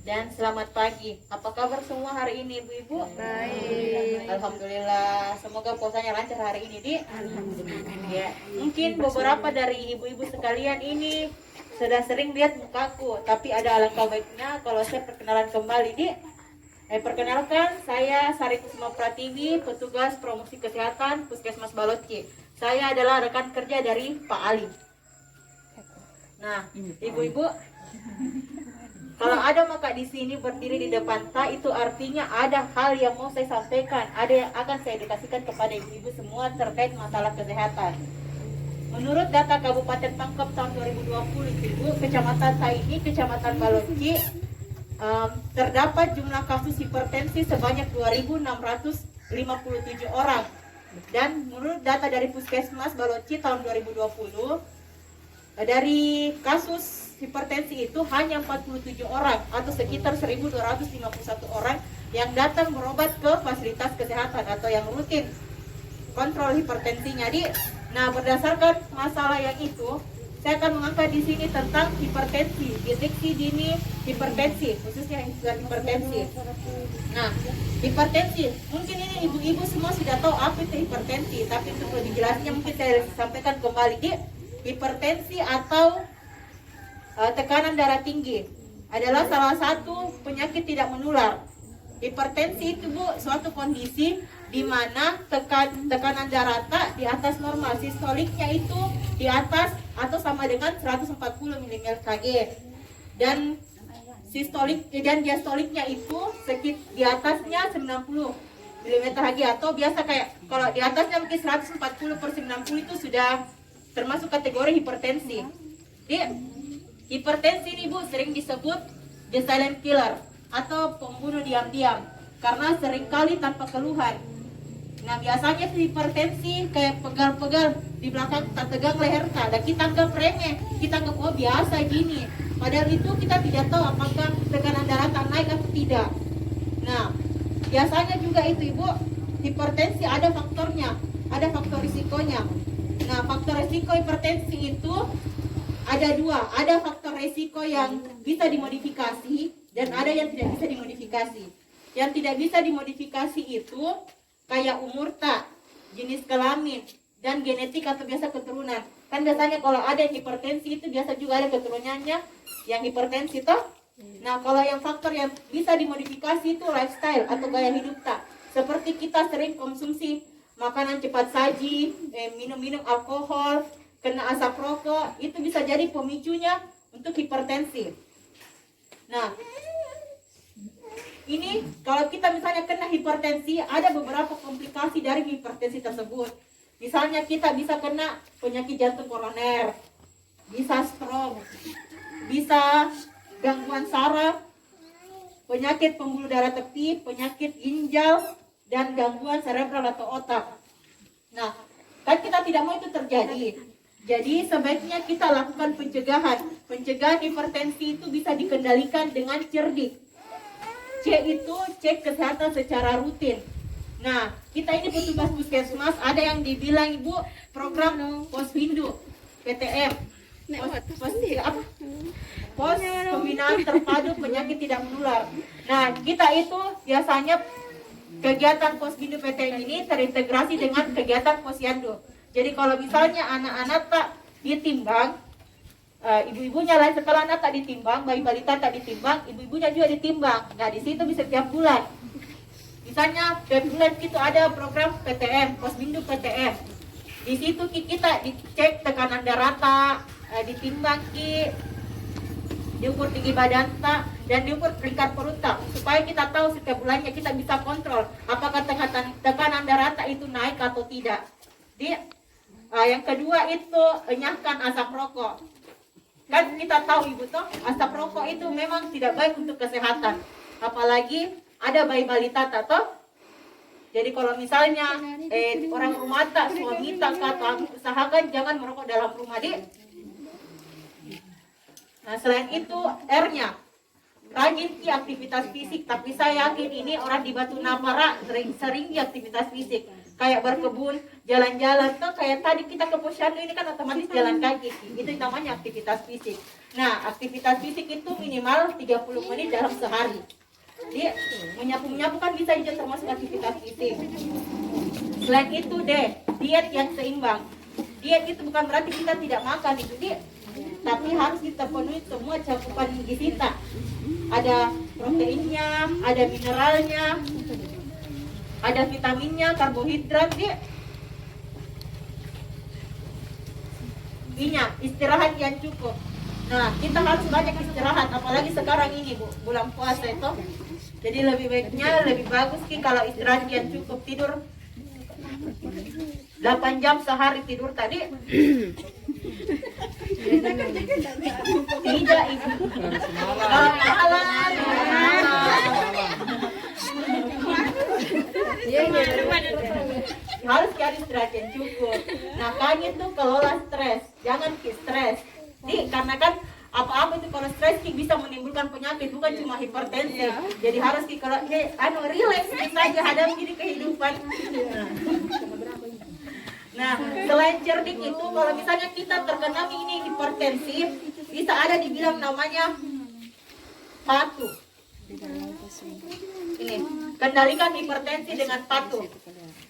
dan selamat pagi. Apa kabar semua hari ini Ibu-ibu? Baik. Alhamdulillah. Semoga puasanya lancar hari ini, Di. Alhamdulillah. Ya, mungkin beberapa dari ibu-ibu sekalian ini sudah sering lihat mukaku, tapi ada alangkah baiknya kalau saya perkenalan kembali, Di. Perkenalkan, saya Sari Kusuma Pratiwi, petugas promosi kesehatan Puskesmas Baloci. Saya adalah rekan kerja dari Pak Ali. Nah, ibu-ibu, kalau ada maka di sini berdiri di depan tak, itu artinya ada hal yang mau saya sampaikan, ada yang akan saya edukasikan kepada ibu-ibu semua terkait masalah kesehatan. Menurut data Kabupaten Pangkep tahun 2020, Ibu, Kecamatan Tak ini, Kecamatan Baloci, terdapat jumlah kasus hipertensi sebanyak 2.657 orang. Dan menurut data dari Puskesmas Baloci tahun 2020, dari kasus hipertensi itu hanya 47 orang atau sekitar 1.251 orang yang datang berobat ke fasilitas kesehatan atau yang rutin kontrol hipertensinya. Nah, berdasarkan masalah yang itu, saya akan mengangkat di sini tentang hipertensi, deteksi dini hipertensi, khususnya hipertensi. Nah, hipertensi, mungkin ini ibu-ibu semua sudah tahu apa itu hipertensi, tapi untuk lebih jelasnya mungkin saya sampaikan kembali. Hipertensi atau tekanan darah tinggi adalah salah satu penyakit tidak menular. Hipertensi itu, Bu, suatu kondisi di mana tekanan darah tak di atas normal, sistoliknya itu di atas atau sama dengan 140 mmHg, dan sistolik dan diastoliknya itu di atasnya 90 mmHg, atau biasa kayak kalau di atasnya mungkin 140/90 itu sudah termasuk kategori hipertensi. Hipertensi ini, Bu, sering disebut the silent killer atau pembunuh diam-diam karena seringkali tanpa keluhan. Nah, biasanya hipertensi kayak pegal-pegal di belakang tak tegang leher tak, dan kita anggap remeh, kita anggap oh biasa gini. Padahal itu kita tidak tahu apakah tekanan darah tak naik atau tidak. Nah, biasanya juga itu, Ibu, hipertensi ada faktornya, ada faktor risikonya. Nah, faktor risiko hipertensi itu ada dua, ada faktor risiko yang bisa dimodifikasi dan ada yang tidak bisa dimodifikasi. Yang tidak bisa dimodifikasi itu kayak umur tak, jenis kelamin, dan genetik atau biasa keturunan. Kan biasanya kalau ada yang hipertensi itu biasa juga ada keturunannya yang hipertensi toh. Nah, kalau yang faktor yang bisa dimodifikasi itu lifestyle atau gaya hidup tak. Seperti kita sering konsumsi makanan cepat saji, minum-minum alkohol, kena asap rokok, itu bisa jadi pemicunya untuk hipertensi. Nah, ini kalau kita misalnya kena hipertensi, ada beberapa komplikasi dari hipertensi tersebut. Misalnya kita bisa kena penyakit jantung koroner, bisa stroke, bisa gangguan saraf, penyakit pembuluh darah tepi, penyakit ginjal, dan gangguan cerebral atau otak. Nah, kan kita tidak mau itu terjadi. Jadi sebaiknya kita lakukan pencegahan. Pencegahan hipertensi itu bisa dikendalikan dengan cerdik. C itu cek kesehatan secara rutin. Nah, kita ini petugas puskesmas, ada yang dibilang, Ibu, program Posvindu PTM. Pos Pembinaan Terpadu Penyakit Tidak Menular. Nah, kita itu biasanya kegiatan Posvindu PTM ini terintegrasi dengan kegiatan Posyandu. Jadi kalau misalnya anak-anak tak ditimbang, ibu-ibunya lain setelah anak tak ditimbang, bayi balita tak ditimbang, ibu-ibunya juga ditimbang. Nah, di situ bisa tiap bulan. Misalnya tiap bulan itu ada program PTM, Posvindu PTM. Di situ kita dicek tekanan darah tak, ditimbang diukur tinggi badan tak, dan diukur lingkar perut tak, supaya kita tahu setiap bulannya kita bisa kontrol apakah tekanan darah tak itu naik atau tidak. Yang kedua itu enyahkan asap rokok. Kan kita tahu, Ibu, toh asap rokok itu memang tidak baik untuk kesehatan, apalagi ada bayi balita tak toh. Jadi kalau misalnya orang rumah tak, suami tak, atau usahakan jangan merokok dalam rumah, Nah, selain itu R-nya rajin aktivitas fisik, tapi saya yakin ini orang di Batu Napara sering aktivitas fisik. kayak berkebun, jalan-jalan tuh kayak tadi kita ke posyandu ini kan otomatis jalan kaki, itu namanya aktivitas fisik. Nah, aktivitas fisik itu minimal 30 menit dalam sehari. Dia menyapu-menyapu kan bisa juga termasuk aktivitas fisik. Selain itu deh, diet yang seimbang. Diet itu bukan berarti kita tidak makan itu diet, tapi harus kita penuhi semua cakupan gizi kita. Ada proteinnya, ada mineralnya, ada vitaminnya, karbohidrat dia. Ingat, istirahat yang cukup. Nah, kita harus banyak istirahat, apalagi sekarang ini bulan puasa itu. Jadi lebih baiknya, lebih bagus sih kalau istirahat yang cukup, tidur 8 jam sehari tidur tadi. Tidak ibu. Kalau malam. Harus cari istirahat yang cukup. Makanya tuh kelola stres, jangan stres. Karena kan apa-apa itu kalau stres bisa menimbulkan penyakit, bukan cuma hipertensi. Jadi harus kalau relax saja hadapi di kehidupan. Nah, selain cerdik itu, kalau misalnya kita terkena ini hipertensi, bisa ada dibilang namanya patuh. Ini, kendalikan hipertensi dengan patuh.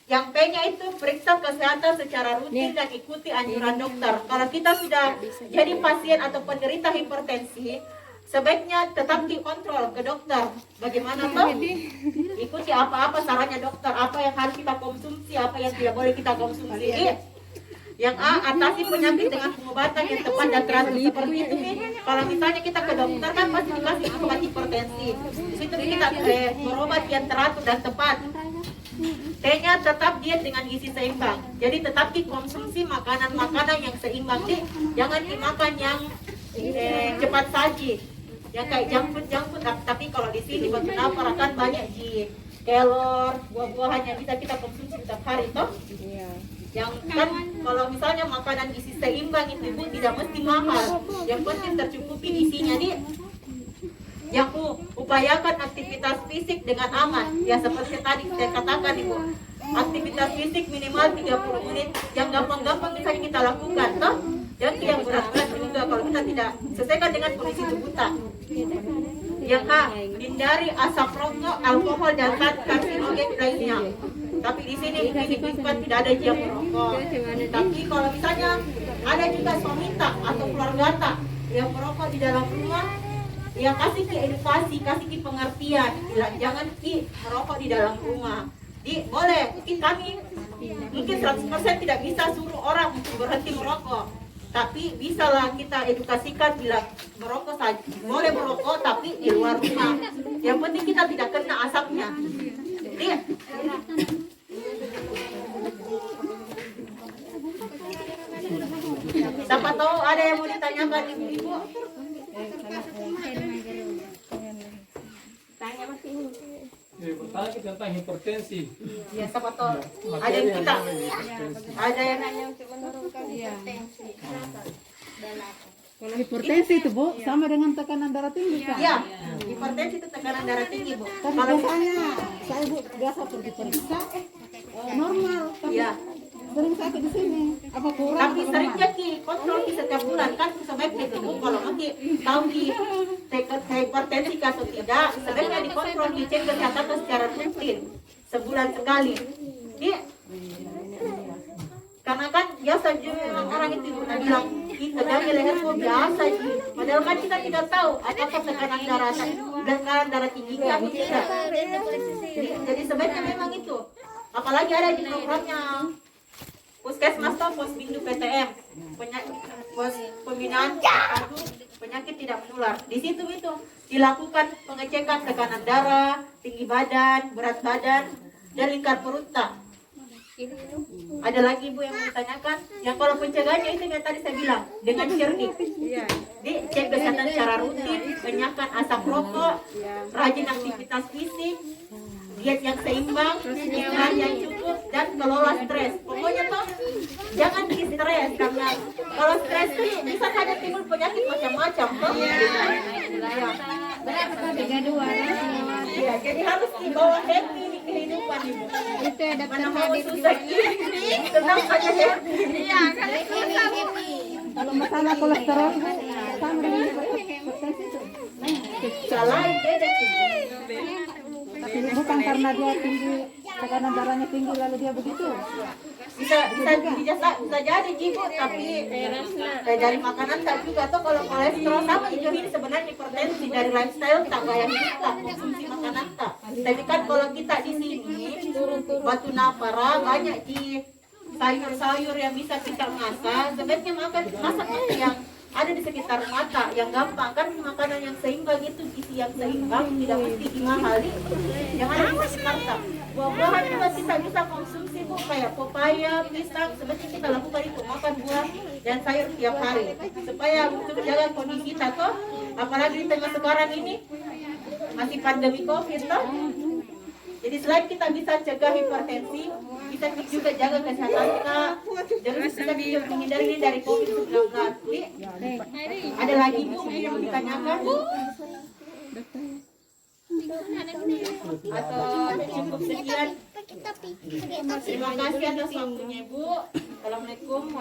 Yang P-nya itu periksa kesehatan secara rutin dan ikuti anjuran dokter. Kalau kita sudah jadi pasien atau penderita hipertensi, sebaiknya tetap dikontrol ke dokter. Bagaimana tuh? Ikuti apa-apa sarannya dokter, apa yang harus kita konsumsi, apa yang tidak boleh kita konsumsi. Yang A, atasi penyakit dengan pengobatan yang tepat dan teratur. Seperti itu nih, kalau misalnya kita ke dokter kan pasti dikasih obat hipertensi. Di situ kita berobat yang teratur dan tepat. T-nya tetap diet dengan gizi seimbang. Jadi tetap dikonsumsi makanan-makanan yang seimbang. Jangan dimakan yang cepat saji, yang kayak junk food. Tapi kalau di sini beberapa kan banyak kelor, buah-buahan yang bisa kita konsumsi setiap hari toh. Yang kan kalau misalnya makanan gizi seimbang itu ibu tidak mesti mahal, yang penting tercukupi isinya nih. Yang upayakan aktivitas fisik dengan aman, ya seperti tadi saya katakan ibu, aktivitas fisik minimal 30 menit, yang gampang-gampang misalnya kita lakukan toh. Yang yang berat-berat juga kalau kita tidak sesuaikan dengan kondisi tubuh kita. Yang A, hindari asap rokok, alkohol dan zat karsinogen lainnya. Tapi di sini bukan tidak ada yang merokok. Tapi kalau misalnya ada juga suami tak atau keluarga tak yang merokok di dalam rumah, ya kasih ke edukasi, kasih ke pengertian, bilang jangan merokok di dalam rumah. Boleh, mungkin 100% tidak bisa suruh orang untuk berhenti merokok, tapi bisalah kita edukasikan bilang merokok saja, boleh merokok tapi di luar rumah. Yang penting kita tidak kena asapnya. Siapa tahu ada yang mau ditanyakan ibu-ibu? Tanya masih ini. Pertama kita tentang hipertensi. Ya, siapa tahu ada yang kita ada yang nanya untuk menurunkan hipertensi. Kalau hipertensi itu Bu, sama dengan tekanan darah tinggi kan? ya, hipertensi itu tekanan darah tinggi bu. Tapi biasanya saya Bu biasa pergi periksa normal, tapi Ya, sering sakit di sini. Apa kurang? tapi atau seringnya normal? kontrol setiap bulan kan sebaiknya itu bu. Kalau nanti tahu hipertensi atau tidak, sebaiknya dikontrol, dicek kesehatan secara rutin sebulan sekali. Karena kan biasa juga orang itu bilang kita dari leher kok biasa sih. Padahal kan kita tidak tahu apakah tekanan darah tinggi atau tidak. Jadi sebaiknya memang itu. Apalagi ada di programnya Puskesmas atau Posbindu PTM, pos pembinaan penyakit tidak menular. Di situ itu dilakukan pengecekan tekanan darah, tinggi badan, berat badan, dan lingkar perut tak. Ada lagi Bu yang mau ditanyakan? Yang kalau pencegahannya itu yang tadi saya bilang dengan cerdik. Cek kesehatan secara rutin, banyakkan asap rokok, rajin aktivitas fisik, diet yang seimbang, istirahat yang cukup, dan kelola stres. Pokoknya tuh jangan stres, karena kalau stres itu bisa saja timbul penyakit macam-macam. Tuh. Berapa 32? Ya, jadi harus dibawa happy di kehidupan ibu. Itu ya daftar Mana mau hadir susah gini, tenang saja happy. Iya, kan susah Bu. Kalau masalah kolesterol Bu, sama dengan hipertensi itu. Salah beda sih. Tapi bukan karena dia tinggi, tekanan darahnya tinggi lalu dia begitu. Bisa jadi jibu, tapi dari makanan tak juga tuh kalau kolesterol sama juga ini sebenarnya hipertensi dari lifestyle tak gaya kita konsumsi makanan tak. Tapi kan kalau kita di sini Batu Napara banyak di sayur-sayur yang bisa kita masak, sebaiknya masak yang ada di sekitar mata yang gampang kan makanan yang seimbang itu gizi yang seimbang tidak mesti dimahali yang ada di sekitar kita. Buah-buahan juga kita bisa konsumsi Bu kayak pepaya, pisang, sebaiknya kita lakukan itu makan buah dan sayur tiap hari supaya untuk menjaga kondisi kita toh, apalagi di tengah sekarang ini masih pandemi COVID toh. Jadi selain kita bisa cegah hipertensi, kita juga jaga kesehatan kita. Jadi kita bisa menghindari ini dari COVID-19. Ada lagi Bu yang mau ditanyakan? Atau cukup sekian? Terima kasih atas waktunya Bu. Assalamualaikum.